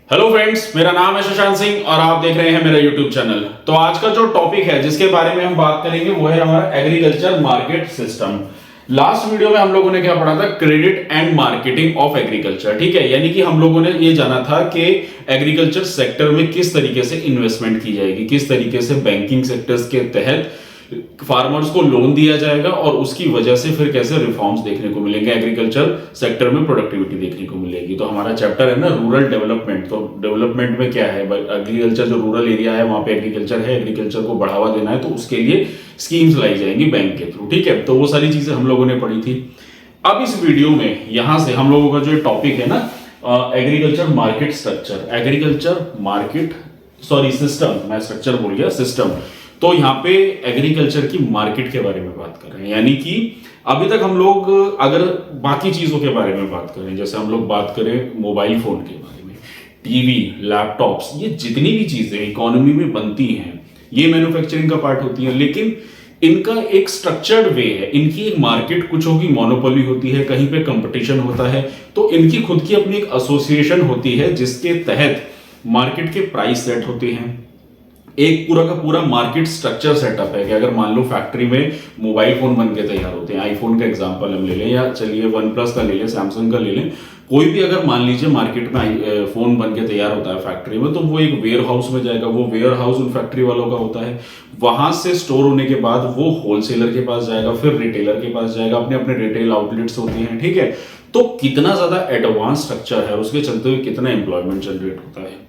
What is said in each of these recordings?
Hello friends, मेरा नाम है शशांक सिंह और आप देख रहे हैं मेरा यूट्यूब चैनल। तो आज का जो टॉपिक है जिसके बारे में हम बात करेंगे वो है हमारा agriculture market system. Last video में हम लोगों ने क्या पढ़ा था? Credit and marketing of agriculture. ठीक है, यानी कि हम लोगों ने ये जाना था कि एग्रीकल्चर सेक्टर में किस तरीके से इन्वेस्टमेंट की जाएगी, किस तरीके से बैंकिंग सेक्टर्स के तहत फार्मर्स को लोन दिया जाएगा और उसकी वजह से फिर कैसे रिफॉर्म्स देखने को मिलेंगे, एग्रीकल्चर सेक्टर में प्रोडक्टिविटी देखने को मिलेगी। तो हमारा चैप्टर है ना रूरल डेवलपमेंट। तो डेवलपमेंट में क्या है? एग्रीकल्चर जो रूरल एरिया है वहां पे एग्रीकल्चर है, एग्रीकल्चर को बढ़ावा देना है तो उसके लिए स्कीम्स लाई जाएंगी बैंक के थ्रू। ठीक है, तो वो सारी चीजें हम लोगों ने पढ़ी थी। अब इस वीडियो में यहां से हम लोगों का जो टॉपिक है ना agriculture market structure, agriculture market system, मैं स्ट्रक्चर बोल गया, सिस्टम। तो यहाँ पे एग्रीकल्चर की मार्केट के बारे में बात कर रहे हैं, यानी कि अभी तक हम लोग अगर बाकी चीजों के बारे में बात करें, जैसे हम लोग बात करें मोबाइल फोन के बारे में, टीवी, लैपटॉप्स, ये जितनी भी चीजें इकोनॉमी में बनती हैं ये मैन्युफैक्चरिंग का पार्ट होती है, लेकिन इनका एक स्ट्रक्चर्ड वे है। इनकी एक मार्केट, कुछों की मोनोपोली होती है, कहीं पे कंपटीशन होता है, तो इनकी खुद की अपनी एक एसोसिएशन होती है जिसके तहत मार्केट के प्राइस सेट होते हैं। एक पूरा का पूरा मार्केट स्ट्रक्चर सेटअप है कि अगर मान लो फैक्ट्री में मोबाइल फोन बन के तैयार होते हैं, आईफोन का एग्जांपल हम ले लें या चलिए वन प्लस का ले लें, सैमसंग का ले लें, कोई भी अगर मान लीजिए मार्केट में फोन बन के तैयार होता है फैक्ट्री में, तो वो एक वेयर हाउस में जाएगा। वो वेयर हाउस उन फैक्ट्री वालों का होता है, वहां से स्टोर होने के बाद वो होलसेलर के पास जाएगा, फिर रिटेलर के पास जाएगा, अपने अपने रिटेल आउटलेट्स होते हैं। ठीक है, तो कितना ज्यादा एडवांस स्ट्रक्चर है, उसके चलते हुए कितना एम्प्लॉयमेंट जनरेट होता है।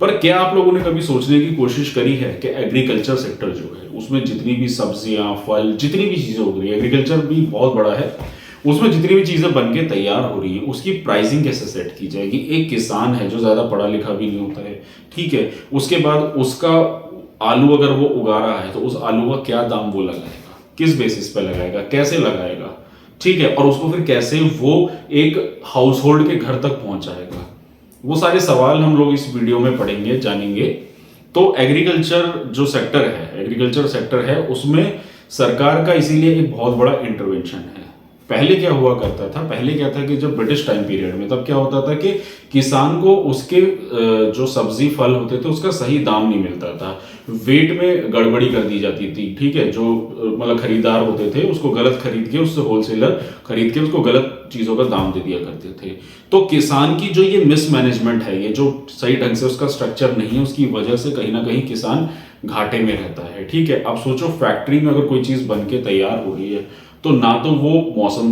पर क्या आप लोगों ने कभी सोचने की कोशिश करी है कि एग्रीकल्चर सेक्टर जो है उसमें जितनी भी सब्जियां, फल, जितनी भी चीजें हो रही है, एग्रीकल्चर भी बहुत बड़ा है, उसमें जितनी भी चीजें बनके तैयार हो रही है उसकी प्राइसिंग कैसे सेट की जाएगी? एक किसान है जो ज्यादा पढ़ा लिखा भी नहीं होता है, ठीक है, उसके बाद उसका आलू अगर वो उगा रहा है तो उस आलू का क्या दाम वो लगाएगा, किस बेसिस पे लगाएगा, कैसे लगाएगा, ठीक है, और उसको फिर कैसे वो एक हाउस होल्ड के घर तक पहुंचाएगा, वो सारे सवाल हम लोग इस वीडियो में पढ़ेंगे, जानेंगे। तो एग्रीकल्चर जो सेक्टर है, एग्रीकल्चर सेक्टर है, उसमें सरकार का इसीलिए एक बहुत बड़ा इंटरवेंशन है। पहले क्या हुआ करता था? पहले क्या था कि जब ब्रिटिश टाइम पीरियड में, तब क्या होता था कि किसान को उसके जो सब्जी फल होते थे उसका सही दाम नहीं मिलता था, वेट में गड़बड़ी कर दी जाती थी। ठीक है, जो मतलब खरीदार होते थे उसको गलत खरीद के, उससे होलसेलर खरीद के उसको गलत चीजों का दाम दे दिया करते थे। तो किसान की जो ये मिसमैनेजमेंट है, ये जो सही ढंग से उसका स्ट्रक्चर नहीं है, उसकी वजह से कहीं ना कहीं किसान घाटे में रहता है। ठीक है, अब सोचो फैक्ट्री में अगर कोई चीज बन के तैयार हो रही है तो ना तो वो मौसम,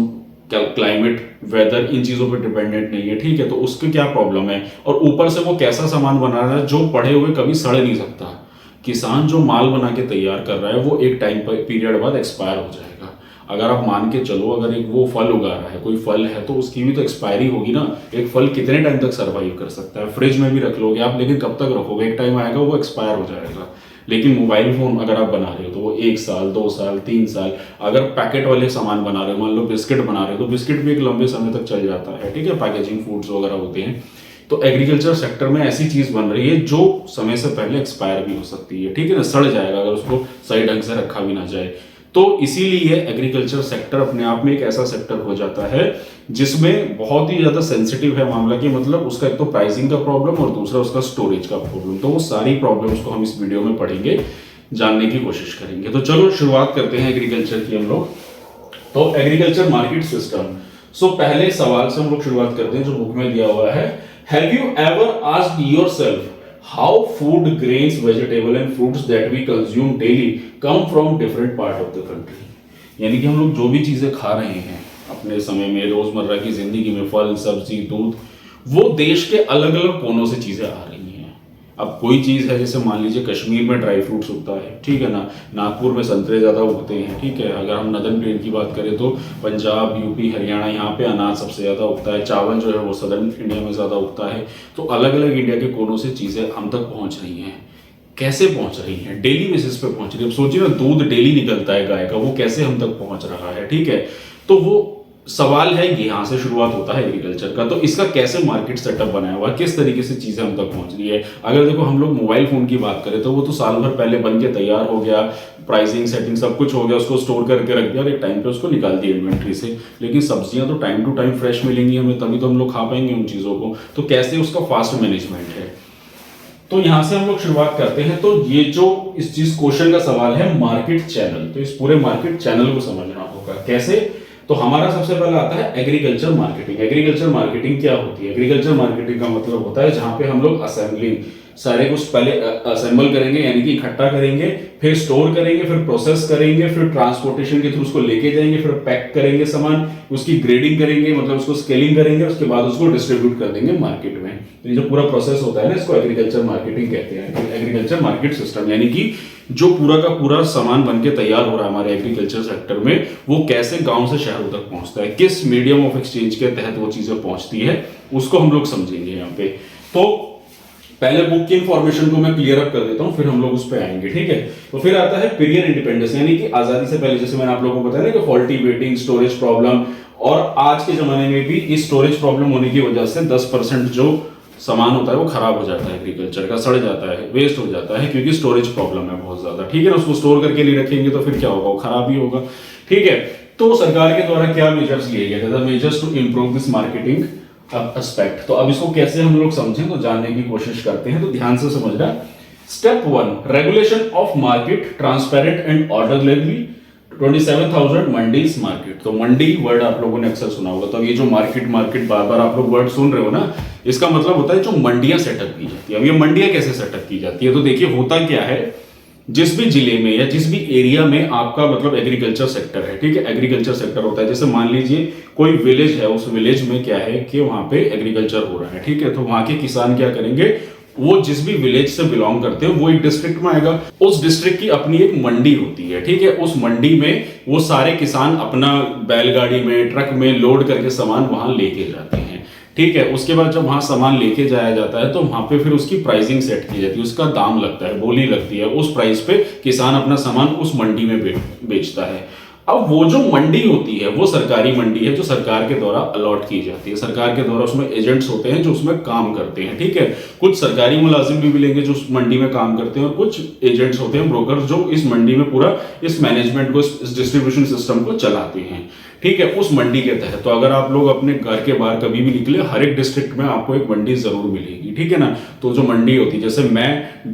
क्लाइमेट, वेदर, इन चीजों पर डिपेंडेंट नहीं है। ठीक है, तो उसके क्या प्रॉब्लम है, और ऊपर से वो कैसा सामान बना रहा है जो पड़े हुए कभी सड़ नहीं सकता। किसान जो माल बना के तैयार कर रहा है वो एक टाइम पीरियड बाद एक्सपायर हो जाएगा। अगर आप मान के चलो, अगर एक वो फल उगा रहा है, कोई फल है, तो उसकी भी तो एक्सपायरी होगी ना। एक फल कितने टाइम तक सर्वाइव कर सकता है? फ्रिज में भी रख लोगे आप, लेकिन कब तक रखोगे? एक टाइम आएगा वो एक्सपायर हो जाएगा। लेकिन मोबाइल फोन अगर आप बना रहे हो तो वो 1 साल, 2 साल, 3 साल, अगर पैकेट वाले सामान बना रहे हो, मान लो बिस्किट बना रहे हो, तो बिस्किट भी एक लंबे समय तक चल जाता है। ठीक है, पैकेजिंग फूड्स वगैरह होते हैं। तो एग्रीकल्चर सेक्टर में ऐसी चीज बन रही है जो समय से पहले एक्सपायर भी हो सकती है। ठीक है ना, सड़ जाएगा अगर उसको सही ढंग से रखा भी ना जाए। तो इसीलिए एग्रीकल्चर सेक्टर अपने आप में एक ऐसा सेक्टर हो जाता है जिसमें बहुत ही ज्यादा सेंसिटिव है मामला, कि मतलब उसका एक तो प्राइसिंग का प्रॉब्लम और दूसरा उसका स्टोरेज का प्रॉब्लम। तो वो सारी प्रॉब्लम्स को हम इस वीडियो में पढ़ेंगे, जानने की कोशिश करेंगे। तो चलो शुरुआत करते हैं एग्रीकल्चर की हम लोग। तो एग्रीकल्चर मार्केट सिस्टम। सो पहले सवाल से हम लोग शुरुआत करते हैं जो बुक में दिया हुआ है। Have you ever asked yourself how food, grains, vegetable and fruits that we consume daily come from different part of the country? यानी कि हम लोग जो भी चीजें खा रहे हैं अपने समय में, रोजमर्रा की जिंदगी में, फल, सब्जी, दूध, वो देश के अलग अलग कोनों से चीजें आ रही हैं। अब कोई चीज है, जैसे मान लीजिए कश्मीर में ड्राई फ्रूट्स उगता है, ठीक है ना, नागपुर में संतरे ज्यादा उगते हैं। ठीक है, अगर हम नदर्न प्लेन की बात करें तो पंजाब, यूपी, हरियाणा, यहाँ पे अनाज सबसे ज्यादा उगता है। चावल जो है वो सदर्न इंडिया में ज्यादा उगता है। तो अलग अलग इंडिया के कोनों से चीजें हम तक पहुंच रही हैं। कैसे पहुंच रही हैं? डेली बेसिस पे पहुंच रही है। अब सोचिए ना, दूध डेली निकलता है गाय का, वो कैसे हम तक पहुंच रहा है? ठीक है, तो वो सवाल है, यहाँ से शुरुआत होता है एग्रीकल्चर का। तो इसका कैसे मार्केट सेटअप बनाया हुआ है, किस तरीके से चीजें हम तक पहुंच रही है? अगर देखो हम लोग मोबाइल फोन की बात करें तो वो तो साल भर पहले बन के तैयार हो गया, प्राइसिंग सेटिंग सब कुछ हो गया, उसको स्टोर करके रख दिया और एक टाइम पे उसको निकाल दिया इन्वेंट्री से। लेकिन सब्जियां तो टाइम टू टाइम फ्रेश मिलेंगी हमें, तभी तो हम लोग खा पाएंगे उन चीजों को। तो कैसे उसका फास्ट मैनेजमेंट है? तो यहां से हम लोग शुरुआत करते हैं। तो ये जो इस चीज क्वेश्चन का सवाल है मार्केट चैनल, तो इस पूरे मार्केट चैनल को समझना होगा कैसे। तो हमारा सबसे पहले आता है एग्रीकल्चर मार्केटिंग। एग्रीकल्चर मार्केटिंग क्या होती है? एग्रीकल्चर मार्केटिंग का मतलब होता है जहां पे हम लोग असेंबलिंग सारे कुछ पहले असेंबल करेंगे, यानी कि इकट्ठा करेंगे, फिर स्टोर करेंगे, फिर प्रोसेस करेंगे, फिर ट्रांसपोर्टेशन के थ्रू उसको लेके जाएंगे, फिर पैक करेंगे सामान, उसकी ग्रेडिंग करेंगे, मतलब उसको स्केलिंग करेंगे, उसके बाद उसको डिस्ट्रीब्यूट कर देंगे मार्केट में। तो ये जो पूरा प्रोसेस होता है ना, इसको एग्रीकल्चर मार्केटिंग कहते हैं, एग्रीकल्चर मार्केट सिस्टम। यानी कि जो पूरा का पूरा सामान बन के तैयार हो रहा है हमारे एग्रीकल्चर सेक्टर में, वो कैसे गांव से शहरों तक पहुंचता है, किस मीडियम ऑफ एक्सचेंज के तहत वो चीजें पहुंचती है, उसको हम लोग समझेंगे यहाँ पे। तो पहले बुक की इंफॉर्मेशन को मैं क्लियर अप कर देता हूं, फिर हम लोग उस पे आएंगे, ठीक है। तो फिर आता है पीरियड इंडिपेंडेंस, यानी कि आजादी से पहले, जैसे मैंने आप लोगों को बताया ना कि फॉल्टी वेटिंग, स्टोरेज प्रॉब्लम, और आज के जमाने में भी इस स्टोरेज प्रॉब्लम होने की वजह से 10% जो सामान होता है वो खराब हो जाता है, एग्रीकल्चर का सड़ जाता है, वेस्ट हो जाता है, क्योंकि स्टोरेज प्रॉब्लम है बहुत ज्यादा, ठीक है ना। उसको स्टोर करके नहीं रखेंगे तो फिर क्या होगा, वो खराब ही होगा, ठीक है। तो सरकार के द्वारा क्या मेजर्स लिए गए थे? Measures to improve this marketing aspect. तो अब इसको कैसे हम लोग समझें, तो जानने की कोशिश करते हैं। तो ध्यान से समझना। Step 1, regulation of market, transparent and orderly, 27,000 mandis market. तो मंडी वर्ड आप लोगों ने अक्सर सुना होगा। तो ये जो मार्केट बार बार आप लोग वर्ड सुन रहे हो ना, इसका मतलब होता है जो मंडियां सेटअप की जाती है। अब ये मंडियां कैसे सेटअप की जाती है? तो देखिए होता क्या है, जिस भी जिले में या जिस भी एरिया में आपका मतलब एग्रीकल्चर सेक्टर है, ठीक है, एग्रीकल्चर सेक्टर होता है। जैसे मान लीजिए कोई विलेज है, उस विलेज में क्या है कि वहां पे एग्रीकल्चर हो रहा है, ठीक है। तो वहां के किसान क्या करेंगे, वो जिस भी विलेज से बिलोंग करते हैं वो एक डिस्ट्रिक्ट में आएगा, उस डिस्ट्रिक्ट की अपनी एक मंडी होती है, ठीक है। उस मंडी में वो सारे किसान अपना बैलगाड़ी में, ट्रक में लोड करके सामान वहां लेके जाते हैं, ठीक है। उसके बाद जब वहां सामान लेके जाया जाता है तो वहां पे फिर उसकी प्राइसिंग सेट की जाती है, उसका दाम लगता है, बोली लगती है, उस प्राइस पे किसान अपना सामान उस मंडी में बेचता है। अब वो जो मंडी होती है वो सरकारी मंडी है, जो सरकार के द्वारा अलॉट की जाती है। सरकार के द्वारा उसमें एजेंट्स होते हैं जो उसमें काम करते हैं, ठीक है। कुछ सरकारी मुलाजिम भी मिलेंगे जो उस मंडी में काम करते हैं, और कुछ एजेंट्स होते हैं, ब्रोकर, जो इस मंडी में पूरा इस मैनेजमेंट को, इस डिस्ट्रीब्यूशन सिस्टम को चलाते हैं, ठीक है, उस मंडी के तहत। तो अगर आप लोग अपने घर के बाहर कभी भी निकले, हर एक डिस्ट्रिक्ट में आपको एक मंडी जरूर मिलेगी, ठीक है ना। तो जो मंडी होती है, जैसे मैं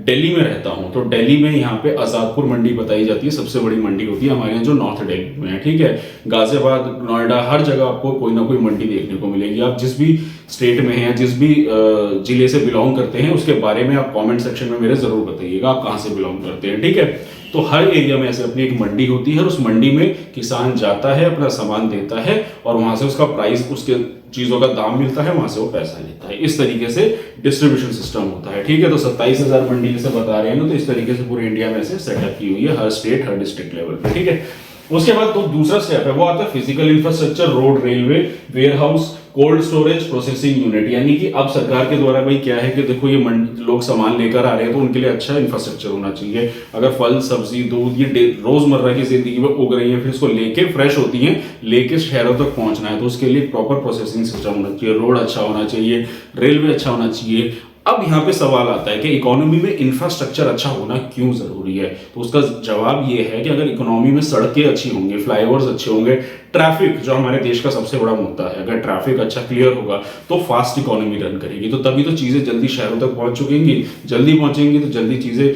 दिल्ली में रहता हूं, तो दिल्ली में यहाँ पे आजादपुर मंडी बताई जाती है, सबसे बड़ी मंडी होती है हमारे यहाँ, जो नॉर्थ दिल्ली में है, ठीक है। गाजियाबाद, नोएडा, हर जगह आपको कोई ना कोई मंडी देखने को मिलेगी। आप जिस भी स्टेट में हैं, जिस भी जिले से बिलोंग करते हैं, उसके बारे में आप कॉमेंट सेक्शन में मेरे जरूर बताइएगा आप कहाँ से बिलोंग करते हैं, ठीक है। तो हर एरिया में ऐसे अपनी एक मंडी होती है, और उस मंडी में किसान जाता है, अपना सामान देता है, और वहां से उसका प्राइस, उसके चीजों का दाम मिलता है, वहां से वो पैसा लेता है। इस तरीके से डिस्ट्रीब्यूशन सिस्टम होता है, ठीक है। तो 27,000 मंडी जैसे बता रहे हैं ना, तो इस तरीके से पूरे इंडिया में से सेटअप की हुई है, हर स्टेट, हर डिस्ट्रिक्ट लेवल पे, ठीक है। उसके बाद तो दूसरा स्टेप है, वो आता है physical infrastructure, road, railway, warehouse, cold storage, processing unit. यानी कि अब सरकार के द्वारा भाई क्या है कि देखो ये लोग सामान लेकर आ रहे हैं, तो उनके लिए अच्छा इंफ्रास्ट्रक्चर होना चाहिए। अगर फल, सब्जी, दूध ये रोजमर्रा की जिंदगी में उग रही है, फिर इसको लेके फ्रेश होती हैं, लेके शहरों तक पहुंचना है, तो उसके लिए प्रॉपर प्रोसेसिंग सिस्टम होना चाहिए, रोड अच्छा होना चाहिए, रेलवे अच्छा होना चाहिए। अब यहाँ पे सवाल आता है कि इकोनॉमी में इंफ्रास्ट्रक्चर अच्छा होना क्यों जरूरी है? तो उसका जवाब ये है कि अगर इकोनॉमी में सड़कें अच्छी होंगी, फ्लाईओवर्स अच्छे होंगे, ट्रैफिक जो हमारे देश का सबसे बड़ा मुद्दा है, अगर ट्रैफिक अच्छा क्लियर होगा तो फास्ट इकोनॉमी रन करेगी, तो तभी तो चीजें जल्दी शहरों तक पहुंच चुकेंगी, जल्दी पहुंचेंगी तो जल्दी चीजें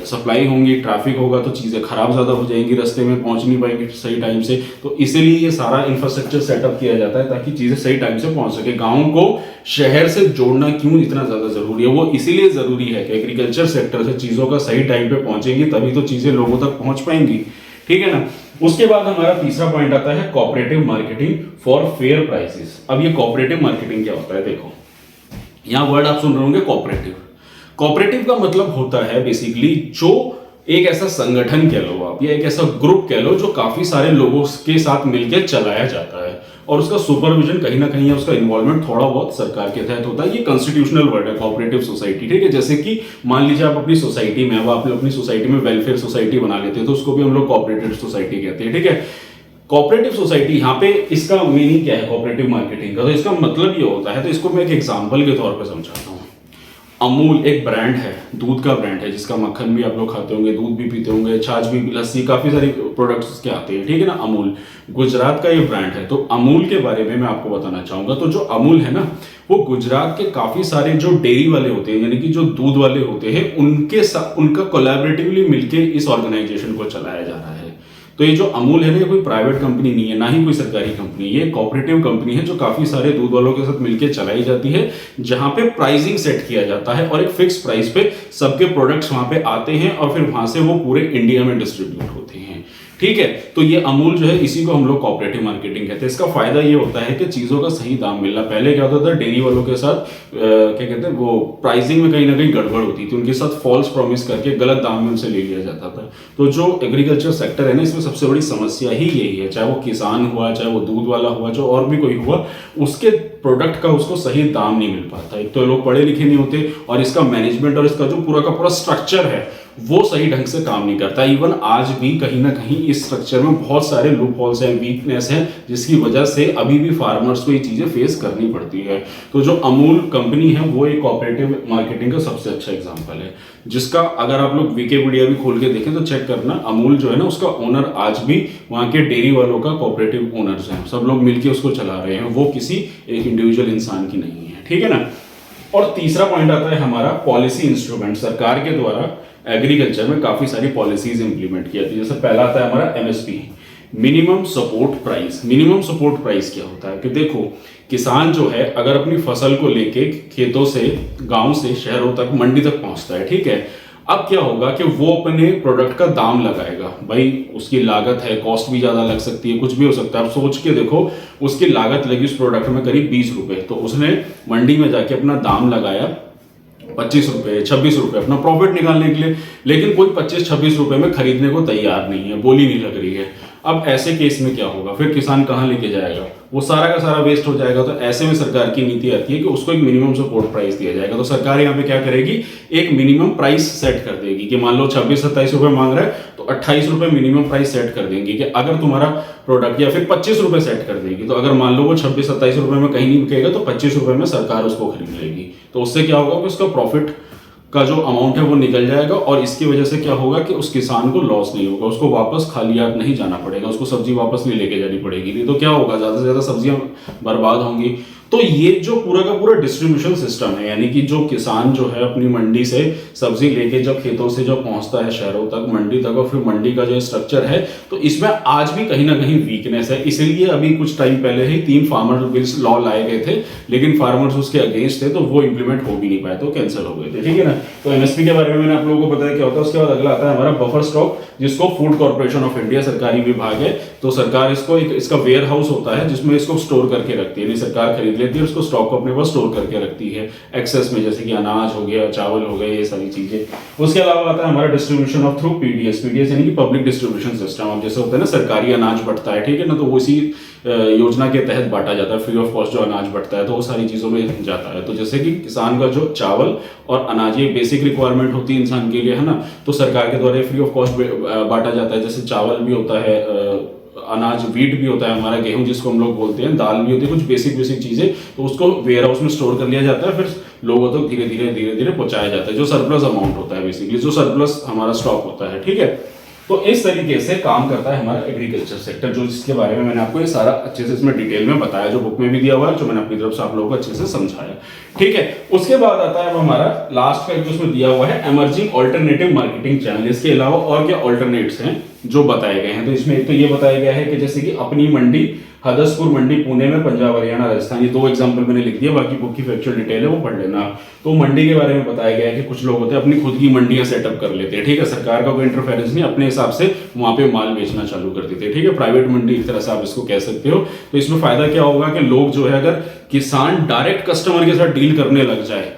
सप्लाई होंगी, ट्रैफिक होगा तो चीजें खराब ज्यादा हो जाएंगी, रास्ते में पहुंच नहीं पाएंगे सही टाइम से। तो इसीलिए ये सारा इंफ्रास्ट्रक्चर सेटअप किया जाता है ताकि चीजें सही टाइम से पहुंच सके। गाँव को शहर से जोड़ना क्यों इतना ज्यादा जरूरी है? वो इसीलिए जरूरी है कि एग्रीकल्चर सेक्टर से चीजों का सही टाइम पे पहुंचेंगी, तभी तो चीजें लोगों तक पहुंच पाएंगी, ठीक है ना। उसके बाद हमारा तीसरा पॉइंट आता है cooperative marketing for fair prices. अब ये कोऑपरेटिव मार्केटिंग क्या होता है? देखो यहां वर्ड आप सुन रहे होंगे कोऑपरेटिव। कोऑपरेटिव का मतलब होता है बेसिकली जो एक ऐसा संगठन कह लो आप, या एक ऐसा ग्रुप कह लो जो काफी सारे लोगों के साथ मिलकर चलाया जाता है, और उसका सुपरविजन कहीं ना कहीं, उसका इन्वॉल्वमेंट थोड़ा बहुत सरकार के तहत होता है। ये कॉन्स्टिट्यूशनल वर्ड है कोऑपरेटिव सोसाइटी, ठीक है। जैसे कि मान लीजिए आप अपनी सोसाइटी में, अब आप अपनी सोसाइटी में वेलफेयर सोसाइटी बना लेते हैं, तो उसको भी हम लोग कोऑपरेटिव सोसाइटी कहते हैं, ठीक है। कोऑपरेटिव सोसाइटी, यहाँ पे इसका मीनिंग क्या है कोऑपरेटिव मार्केटिंग का? तो इसका मतलब ये होता है, तो इसको मैं एक एग्जांपल के तौर पे समझाता हूँ। अमूल एक ब्रांड है, दूध का ब्रांड है, जिसका मक्खन भी आप लोग खाते होंगे, दूध भी पीते होंगे, छाछ भी, लस्सी, काफी सारी प्रोडक्ट्स उसके आते हैं, ठीक है ना। अमूल गुजरात का ये ब्रांड है। तो अमूल के बारे में मैं आपको बताना चाहूंगा। तो जो अमूल है ना, वो गुजरात के काफी सारे जो डेयरी वाले होते हैं, यानी कि जो दूध वाले होते हैं, उनके साथ उनका कोलैबोरेटिवली मिलके इस ऑर्गेनाइजेशन को चलाया जा रहा है। तो ये जो अमूल है ना, ये कोई प्राइवेट कंपनी नहीं है, ना ही कोई सरकारी कंपनी, ये कोऑपरेटिव कंपनी है जो काफी सारे दूध वालों के साथ मिलकर चलाई जाती है, जहां पे प्राइसिंग सेट किया जाता है और एक फिक्स प्राइस पे सबके प्रोडक्ट्स वहां पे आते हैं और फिर वहां से वो पूरे इंडिया में डिस्ट्रीब्यूट होते हैं, ठीक है। तो ये अमूल जो है, इसी को हम लोग कोऑपरेटिव मार्केटिंग कहते हैं। इसका फायदा ये होता है कि चीजों का सही दाम मिलना। पहले क्या होता था, डेयरी वालों के साथ क्या कहते हैं, वो प्राइसिंग में कहीं ना कहीं गड़बड़ होती थी, उनके साथ फॉल्स प्रॉमिस करके गलत दाम में उनसे ले लिया जाता था। तो जो एग्रीकल्चर सेक्टर है ना, इसमें सबसे बड़ी समस्या ही यही है, चाहे वो किसान हुआ, चाहे वो दूध वाला हुआ, जो और भी कोई हुआ, उसके प्रोडक्ट का उसको सही दाम नहीं मिल पाता। एक तो लोग पढ़े लिखे नहीं होते, और इसका मैनेजमेंट और इसका जो पूरा का पूरा स्ट्रक्चर है वो सही ढंग से काम नहीं करता। इवन आज भी कहीं ना कहीं इस स्ट्रक्चर में बहुत सारे लूप होल्स हैं, वीकनेस है, जिसकी वजह से अभी भी फार्मर्स को ये चीजें फेस करनी पड़ती है। तो जो अमूल कंपनी है, वो एक कोऑपरेटिव मार्केटिंग का सबसे अच्छा एग्जांपल है, जिसका अगर आप लोग विकिपीडिया भी खोल के देखें तो चेक करना, अमूल जो है ना, उसका ओनर आज भी वहां के डेयरी वालों का कोऑपरेटिव ओनर्स हैं, सब लोग मिलकर उसको चला रहे हैं, वो किसी एक इंडिविजुअल इंसान की नहीं है, ठीक है ना। और तीसरा पॉइंट आता है हमारा पॉलिसी इंस्ट्रूमेंट। सरकार के द्वारा एग्रीकल्चर में काफी सारी पॉलिसीज इंप्लीमेंट की जाती है। जैसे पहला आता है हमारा MSP, minimum support price. Minimum support price क्या होता है कि देखो, किसान जो है अगर अपनी फसल को लेके खेतों से, गांव से शहरों तक, मंडी तक पहुंचता है, ठीक है। अब क्या होगा कि वो अपने प्रोडक्ट का दाम लगाएगा, भाई उसकी लागत है, कॉस्ट भी ज्यादा लग सकती है, कुछ भी हो सकता है। आप सोच के देखो, उसकी लागत लगी उस प्रोडक्ट में करीब 20 रुपए, तो उसने मंडी में जाके अपना दाम लगाया 25 रुपए, 26 रुपए, अपना प्रॉफिट निकालने के लिए, लेकिन कोई 25-26 रुपए में खरीदने को तैयार नहीं है, बोली नहीं लग रही है। अब ऐसे केस में क्या होगा, फिर किसान कहाँ लेके जाएगा, वो सारा का सारा वेस्ट हो जाएगा। तो ऐसे में सरकार की नीति आती है कि उसको एक मिनिमम सपोर्ट प्राइस दिया जाएगा। तो सरकार यहाँ पे क्या करेगी, एक मिनिमम प्राइस सेट कर देगी कि मान लो 26-27 रुपए मांग रहा है, तो 28 रुपए मिनिमम प्राइस सेट कर देंगे कि अगर तुम्हारा प्रोडक्ट, या फिर 25 रुपए सेट कर देगी, तो अगर मान लो वो 26-27 रुपए में कहीं नहीं बिकेगा, तो 25 रुपए में सरकार उसको खरीद लेगी। तो उससे क्या होगा कि उसका प्रॉफिट का जो अमाउंट है वो निकल जाएगा, और इसकी वजह से क्या होगा कि उस किसान को लॉस नहीं होगा, उसको वापस खाली हाथ नहीं जाना पड़ेगा, उसको सब्जी वापस नहीं लेके जानी पड़ेगी। नहीं तो क्या होगा, ज्यादा से ज्यादा सब्जियां बर्बाद होंगी। तो ये जो पूरा का पूरा डिस्ट्रीब्यूशन सिस्टम है, यानी कि जो किसान जो है अपनी मंडी से सब्जी लेके जब खेतों से जब पहुंचता है शहरों तक, मंडी तक, और फिर मंडी का जो स्ट्रक्चर है, तो इसमें आज भी कहीं ना कहीं वीकनेस है। इसलिए अभी कुछ टाइम पहले ही 3 फार्मर बिल्स लॉ लाए गए थे, लेकिन फार्मर्स उसके अगेंस्ट थे, तो वो इंप्लीमेंट हो भी नहीं पाए, तो कैंसिल हो गए थे, ठीक है ना। तो एमएसपी के बारे में मैंने आप लोगों को बताया क्या होता है। उसके बाद अगला आता है हमारा बफर स्टॉक, जिसको फूड कॉर्पोरेशन ऑफ इंडिया, सरकारी विभाग है, तो सरकार इसको इसका वेयर हाउस होता है जिसमें इसको स्टोर करके रखती है, सरकार खरीद लेती है, उसको स्टॉक को अपने पास स्टोर करके रखती है एक्सेस में, जैसे कि अनाज हो गया, चावल हो गए, ये सारी चीजें। उसके अलावा आता है हमारा distribution of through PDS. PDS यानी कि पब्लिक डिस्ट्रीब्यूशन सिस्टम। अब जैसे होता है ना, सरकारी अनाज बंटता है, ठीक है ना, तो वो इसी योजना के तहत बांटा जाता है, फ्री ऑफ कॉस्ट जो अनाज बंटता है, तो वो सारी चीजों में जाता है। तो जैसे कि किसान का जो चावल और अनाज, ये बेसिक रिक्वायरमेंट होती है इंसान के लिए, है ना, तो सरकार के द्वारा फ्री ऑफ कॉस्ट बांटा जाता है। जैसे चावल भी होता है, अनाज, वीट भी होता है हमारा, गेहूं जिसको हम लोग बोलते हैं, दाल भी होती है, कुछ बेसिक चीजें, तो उसको वेयर हाउस में स्टोर कर लिया जाता है, फिर लोगों तक धीरे धीरे पहुंचाया जाता है, जो सरप्लस अमाउंट होता है, बेसिकली जो सरप्लस हमारा स्टॉक होता है, ठीक है। तो इस तरीके से काम करता है हमारा एग्रीकल्चर सेक्टर, जो जिसके बारे में मैंने आपको ये सारा अच्छे से इसमें डिटेल में बताया, जो बुक में भी दिया हुआ है, जो मैंने अपनी तरफ से आप लोगों को अच्छे से समझाया, ठीक है। उसके बाद आता है हमारा लास्ट का जो उसमें दिया हुआ है, इमर्जिंग ऑल्टरनेटिव मार्केटिंग चैनल। इसके अलावा और क्या ऑल्टरनेट्स हैं जो बताए गए हैं, तो इसमें एक तो ये बताया गया है कि जैसे कि अपनी मंडी, हदसपुर मंडी पुणे में, पंजाब हरियाणा राजस्थान, ये 2 एग्जांपल मैंने लिख दिया, बाकी बुक की फैक्चुअल डिटेल है वो पढ़ लेना। तो मंडी के बारे में बताया गया है कि कुछ लोग होते हैं अपनी खुद की मंडियां सेटअप कर लेते हैं, ठीक है, सरकार का कोई इंटरफेरेंस नहीं, अपने हिसाब से वहां पे माल बेचना चालू कर देते हैं, ठीक है, प्राइवेट मंडी एक तरह से आप इसको कह सकते हो। तो इसमें फायदा क्या होगा कि लोग जो है, अगर किसान डायरेक्ट कस्टमर के साथ डील करने लग जाए,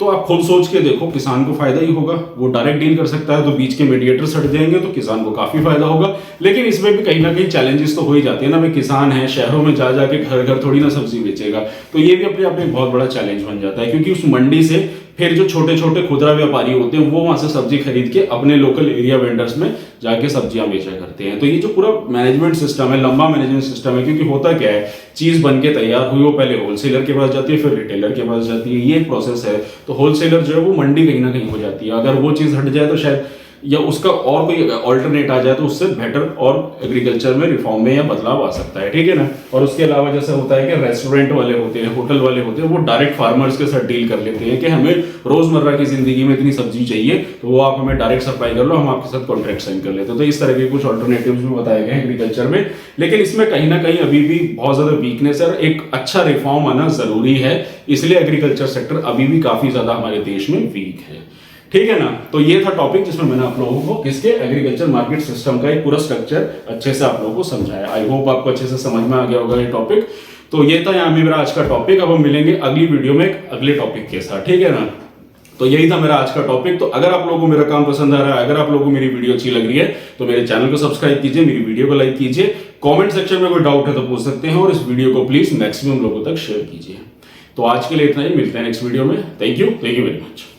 तो आप खुद सोच के देखो, किसान को फायदा ही होगा, वो डायरेक्ट डील कर सकता है, तो बीच के मीडिएटर्स हट जाएंगे, तो किसान को काफी फायदा होगा। लेकिन इसमें भी कहीं ना कहीं चैलेंजेस तो हो ही जाते हैं ना, भाई किसान है, शहरों में जा जाके घर घर थोड़ी ना सब्जी बेचेगा, तो ये भी अपने आप में बहुत बड़ा चैलेंज बन जाता है, क्योंकि उस मंडी से फिर जो छोटे छोटे खुदरा व्यापारी होते हैं वो वहां से सब्जी खरीद के अपने लोकल एरिया वेंडर्स में जाके सब्जियां बेचा करते हैं। तो ये जो पूरा मैनेजमेंट सिस्टम है, लंबा मैनेजमेंट सिस्टम है, क्योंकि होता क्या है, चीज बन के तैयार हुई वो पहले होलसेलर के पास जाती है, फिर रिटेलर के पास जाती है, ये एक प्रोसेस है। तो होलसेलर जो है वो मंडी कहीं ना कहीं हो जाती है, अगर वो चीज हट जाए तो शायद या उसका और कोई ऑल्टरनेट आ जाए तो उससे बेटर और एग्रीकल्चर में रिफॉर्म में या बदलाव आ सकता है, ठीक है ना। और उसके अलावा जैसे होता है कि रेस्टोरेंट वाले होते हैं, होटल वाले होते हैं, वो डायरेक्ट फार्मर्स के साथ डील कर लेते हैं कि हमें रोजमर्रा की जिंदगी में इतनी सब्जी चाहिए, तो वो आप हमें डायरेक्ट सप्लाई कर लो, हम आपके साथ कॉन्ट्रैक्ट साइन कर लेते हैं। तो इस तरह के कुछ ऑल्टरनेटिव्स भी बताए गए हैं एग्रीकल्चर में, लेकिन इसमें कहीं ना कहीं अभी भी बहुत ज्यादा वीकनेस है और एक अच्छा रिफॉर्म आना जरूरी है, इसलिए एग्रीकल्चर सेक्टर अभी भी काफी ज्यादा हमारे देश में वीक है, ठीक है ना। तो ये था टॉपिक जिसमें मैंने आप लोगों को किसके एग्रीकल्चर मार्केट सिस्टम का एक पूरा स्ट्रक्चर अच्छे से आप लोगों को समझाया। आई होप आपको अच्छे से समझ में आ गया होगा ये टॉपिक। तो ये था यहाँ मेरा आज का टॉपिक। अब हम मिलेंगे अगली वीडियो में एक अगले टॉपिक के साथ, ठीक है ना। तो यही था मेरा आज का टॉपिक। तो अगर आप लोगों को मेरा काम पसंद आ रहा है, अगर आप लोगों को मेरी वीडियो अच्छी लग रही है, तो मेरे चैनल को सब्सक्राइब कीजिए, मेरी वीडियो को लाइक कीजिए, कमेंट सेक्शन में कोई डाउट है तो पूछ सकते हैं, और इस वीडियो को प्लीज मैक्सिमम लोगों तक शेयर कीजिए। तो आज के लिए इतना ही, मिलते हैं नेक्स्ट वीडियो में। Thank you very much.